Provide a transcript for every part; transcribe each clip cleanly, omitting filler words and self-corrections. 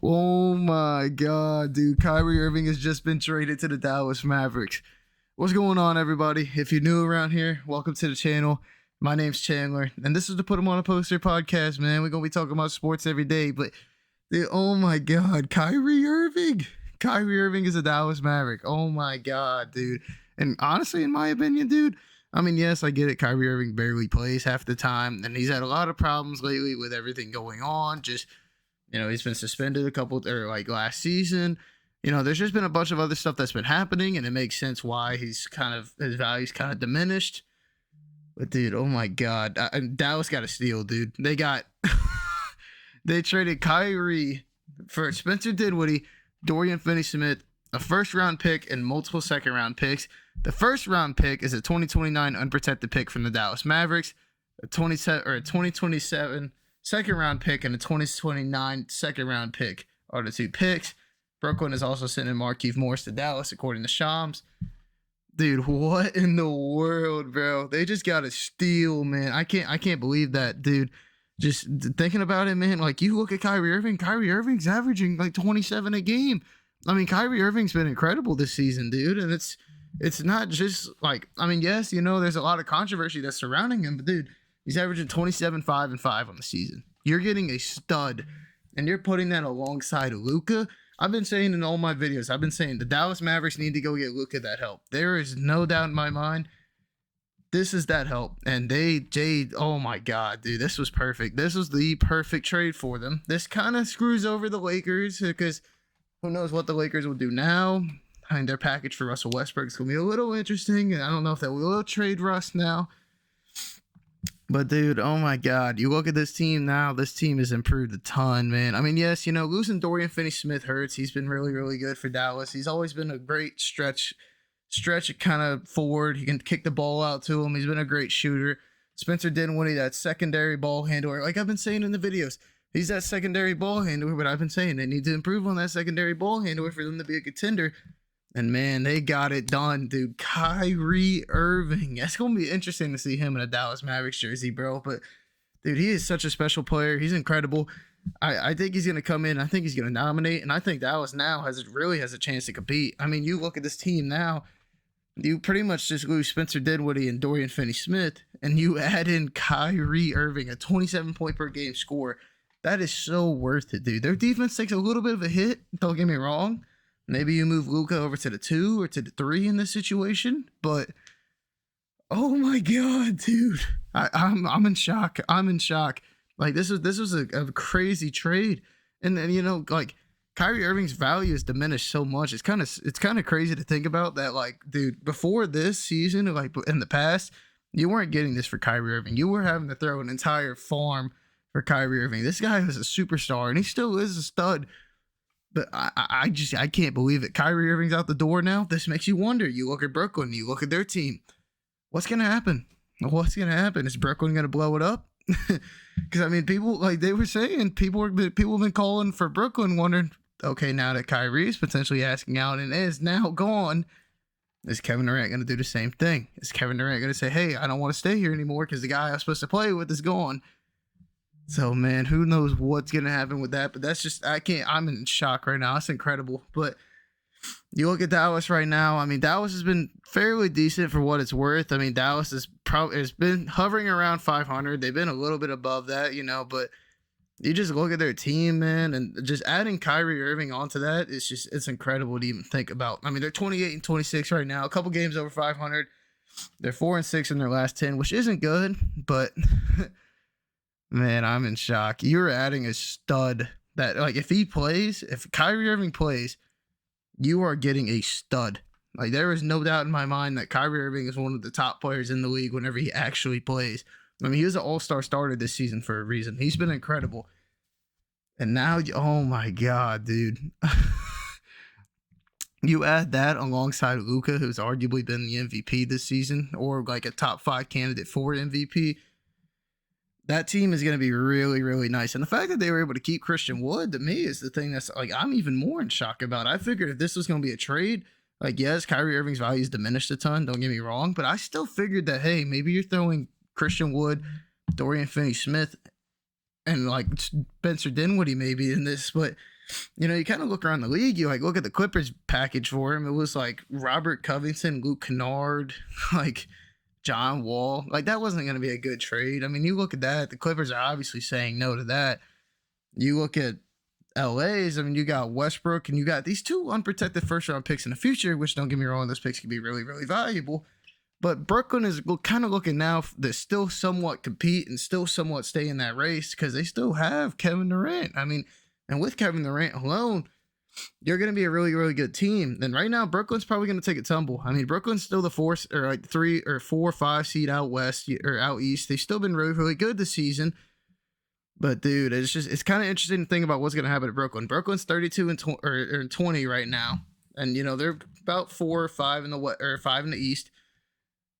Oh my God, dude. Kyrie Irving has just been traded to the Dallas Mavericks. What's going on, everybody? If you're new around here, welcome to the channel. My name's Chandler, and this is the Put 'em on a Poster podcast, man. We're going to be talking about sports every day, but dude, oh my God, Kyrie Irving. Kyrie Irving is a Dallas Maverick. Oh my God, dude. And honestly, in my opinion, dude, I mean, yes, I get it. Kyrie Irving barely plays half the time, and he's had a lot of problems lately with everything going on. He's been suspended a couple, or like last season. There's just been a bunch of other stuff that's been happening, and it makes sense why his value's kind of diminished. But dude, oh my God, Dallas got a steal, dude. They traded Kyrie for Spencer Dinwiddie, Dorian Finney-Smith, a first-round pick, and multiple second-round picks. The first-round pick is a 2029 unprotected pick from the Dallas Mavericks, a 2027 second-round pick, and a 2029 second-round pick are the two picks. Brooklyn is also sending Markieff Morris to Dallas, according to Shams. Dude, what in the world, bro? They just got a steal, man. I can't believe that, dude. Just thinking about it, man. Like, you look at Kyrie Irving. Kyrie Irving's averaging like 27 a game. I mean, Kyrie Irving's been incredible this season, dude. And it's not just like, I mean, yes, there's a lot of controversy that's surrounding him, but dude, he's averaging 27, 5, and 5 on the season. You're getting a stud, and you're putting that alongside Luka. I've been saying in all my videos, I've been saying the Dallas Mavericks need to go get Luka that help. There is no doubt in my mind. This is that help. And oh my God, dude, this was perfect. This was the perfect trade for them. This kind of screws over the Lakers because who knows what the Lakers will do now. I mean, their package for Russell Westbrook is going to be a little interesting. And I don't know if they will trade Russ now. But dude, oh my God, you look at this team now, this team has improved a ton, man. I mean, yes, losing Dorian Finney-Smith hurts. He's been really, really good for Dallas. He's always been a great stretch kind of forward. He can kick the ball out to him. He's been a great shooter. Spencer Dinwiddie, that secondary ball handler. Like I've been saying in the videos, he's that secondary ball handler, but I've been saying they need to improve on that secondary ball handler for them to be a contender. And man, they got it done, dude. Kyrie Irving. That's going to be interesting to see him in a Dallas Mavericks jersey, bro. But dude, he is such a special player. He's incredible. I think he's going to come in. I think he's going to dominate. And I think Dallas now really has a chance to compete. I mean, you look at this team now, you pretty much just lose Spencer Dinwiddie and Dorian Finney-Smith, and you add in Kyrie Irving, a 27-point per game score. That is so worth it, dude. Their defense takes a little bit of a hit. Don't get me wrong. Maybe you move Luka over to the 2 or to the 3 in this situation, but oh my God, dude, I'm in shock. I'm in shock. Like this was a crazy trade, and then like Kyrie Irving's value is diminished so much. It's kind of crazy to think about that. Like, dude, before this season, like in the past, you weren't getting this for Kyrie Irving. You were having to throw an entire farm for Kyrie Irving. This guy was a superstar, and he still is a stud. But I can't believe it. Kyrie Irving's out the door now. This makes you wonder. You look at Brooklyn. You look at their team. What's going to happen? What's going to happen? Is Brooklyn going to blow it up? Because, I mean, people, like they were saying, people have been calling for Brooklyn, wondering, okay, now that Kyrie is potentially asking out and is now gone, is Kevin Durant going to do the same thing? Is Kevin Durant going to say, hey, I don't want to stay here anymore because the guy I was supposed to play with is gone? So, man, who knows what's going to happen with that. But that's just, I'm in shock right now. It's incredible. But you look at Dallas right now. I mean, Dallas has been fairly decent for what it's worth. I mean, Dallas has been hovering around 500. They've been a little bit above that, but you just look at their team, man, and just adding Kyrie Irving onto that, it's incredible to even think about. I mean, they're 28 and 26 right now, a couple games over 500. They're 4-6 in their last 10, which isn't good, but man, I'm in shock. You're adding a stud that, like, if Kyrie Irving plays, you are getting a stud. Like, there is no doubt in my mind that Kyrie Irving is one of the top players in the league whenever he actually plays. I mean, he was an all-star starter this season for a reason. He's been incredible. And now, oh my God, dude. You add that alongside Luka, who's arguably been the MVP this season, or like a top 5 candidate for MVP. That team is going to be really, really nice. And the fact that they were able to keep Christian Wood, to me, is the thing that's like I'm even more in shock about. I figured if this was going to be a trade, like, yes, Kyrie Irving's value is diminished a ton, don't get me wrong, but I still figured that, hey, maybe you're throwing Christian Wood, Dorian Finney-Smith, and like Spencer Dinwiddie maybe in this, but you kind of look around the league, you like look at the Clippers package for him. It was like Robert Covington, Luke Kennard, like John Wall. Like that wasn't going to be a good trade. I mean, you look at that, the Clippers are obviously saying no to that. You look at LA's, I mean, you got Westbrook and you got these two unprotected first round picks in the future, which don't get me wrong, those picks could be really, really valuable. But Brooklyn is kind of looking now to still somewhat compete and still somewhat stay in that race because they still have Kevin Durant. I mean, and with Kevin Durant alone, you're going to be a really, really good team. And right now, Brooklyn's probably going to take a tumble. I mean, Brooklyn's still the 3 or 4 or 5 seed out west or out east. They've still been really, really good this season. But dude, it's kind of interesting to think about what's going to happen to Brooklyn. Brooklyn's 32 and 20 right now, and they're about 4 or 5 in the 5 in the East.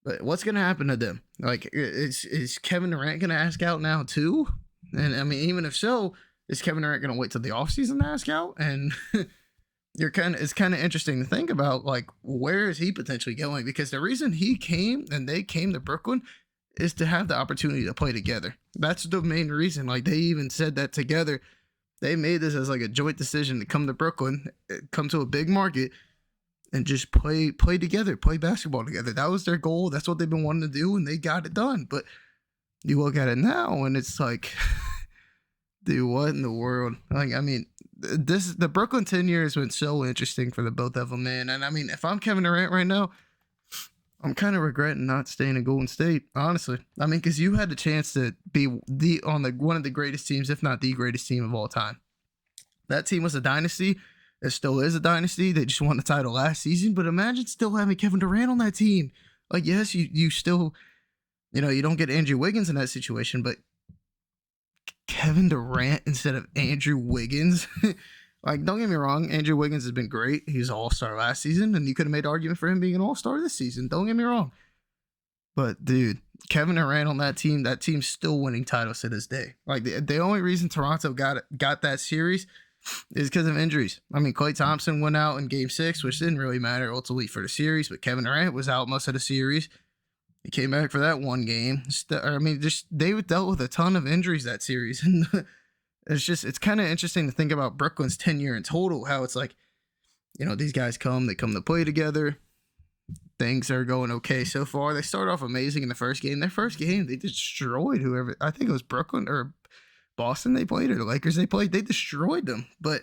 But what's going to happen to them? Like, is Kevin Durant going to ask out now too? And I mean, even if so, is Kevin Durant going to wait till the offseason to ask out? And it's kind of interesting to think about, like, where is he potentially going? Because the reason they came to Brooklyn is to have the opportunity to play together. That's the main reason. Like, they even said that together. They made this as like a joint decision to come to Brooklyn, come to a big market, and just play together, play basketball together. That was their goal. That's what they've been wanting to do, and they got it done. But you look at it now, and it's like, dude, what in the world? Like, I mean, the Brooklyn 10 years has been so interesting for the both of them, man. And I mean, if I'm Kevin Durant right now, I'm kind of regretting not staying in Golden State, honestly. I mean, because you had the chance to be one of the greatest teams, if not the greatest team of all time. That team was a dynasty. It still is a dynasty. They just won the title last season. But imagine still having Kevin Durant on that team. Like, yes, you still, you don't get Andrew Wiggins in that situation, but Kevin Durant instead of Andrew Wiggins. Like, don't get me wrong, Andrew Wiggins has been great. He was an all-star last season, and you could have made an argument for him being an all-star this season. Don't get me wrong. But, dude, Kevin Durant on that team's still winning titles to this day. Like, the only reason Toronto got that series is because of injuries. I mean, Klay Thompson went out in Game 6, which didn't really matter ultimately for the series, but Kevin Durant was out most of the series. He came back for that one game. I mean, they dealt with a ton of injuries that series, and it's kind of interesting to think about Brooklyn's tenure in total, how it's like, these guys come to play together. Things are going okay so far. They start off amazing in the first game. Their first game, they destroyed whoever, I think it was Brooklyn or Boston they played, or the Lakers they played. They destroyed them. But,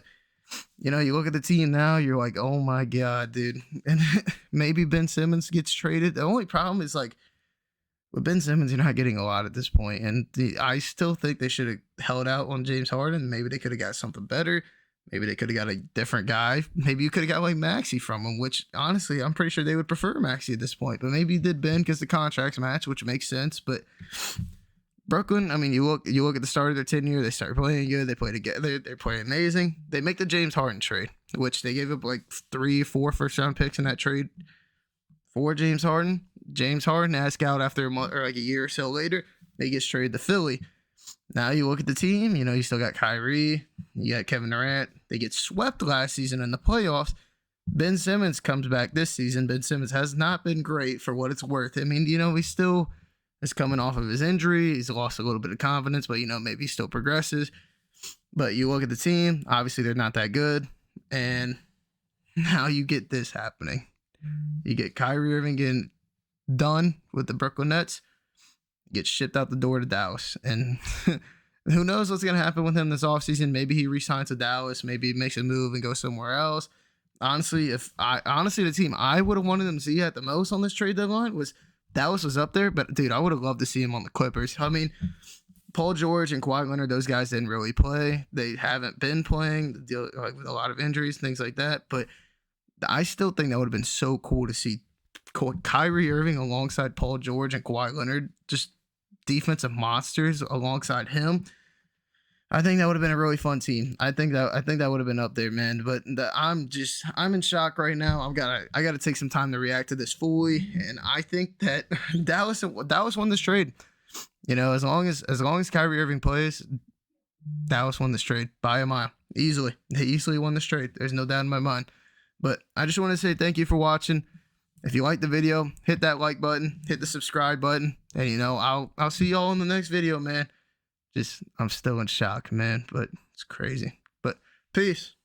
you look at the team now, you're like, oh my God, dude. And maybe Ben Simmons gets traded. The only problem is, like, with Ben Simmons, you're not getting a lot at this point. And I still think they should have held out on James Harden. Maybe they could have got something better. Maybe they could have got a different guy. Maybe you could have got like Maxey from him, which honestly, I'm pretty sure they would prefer Maxey at this point. But maybe you did Ben because the contracts match, which makes sense. But Brooklyn, I mean, you look at the start of their tenure, they start playing good. They play together. They're playing amazing. They make the James Harden trade, which they gave up like 3 or 4 first-round picks in that trade for James Harden. James Harden asked out after a month or like a year or so later. They get traded to Philly. Now you look at the team, you still got Kyrie, you got Kevin Durant. They get swept last season in the playoffs. Ben Simmons comes back this season. Ben Simmons has not been great for what it's worth. I mean, he still is coming off of his injury. He's lost a little bit of confidence, but, maybe he still progresses. But you look at the team, obviously they're not that good. And now you get this happening. You get Kyrie Irving getting done with the Brooklyn Nets, gets shipped out the door to Dallas. And who knows what's going to happen with him this offseason. Maybe he resigns to Dallas. Maybe he makes a move and goes somewhere else. Honestly, the team I would have wanted them to see at the most on this trade deadline was Dallas was up there. But, dude, I would have loved to see him on the Clippers. I mean, Paul George and Kawhi Leonard, those guys didn't really play. They haven't been playing with a lot of injuries, things like that. But I still think that would have been so cool to see Kyrie Irving alongside Paul George and Kawhi Leonard, just defensive monsters alongside him. I think that would have been a really fun team. I think that would have been up there, man. But I'm in shock right now. I gotta take some time to react to this fully, and I think that Dallas won this trade. As long as Kyrie Irving plays, Dallas won this trade by a mile, easily. They easily won this trade. There's no doubt in my mind. But I just want to say thank you for watching. If you liked the video, hit that like button, hit the subscribe button, and I'll see y'all in the next video, man. I'm still in shock, man, but it's crazy. But peace.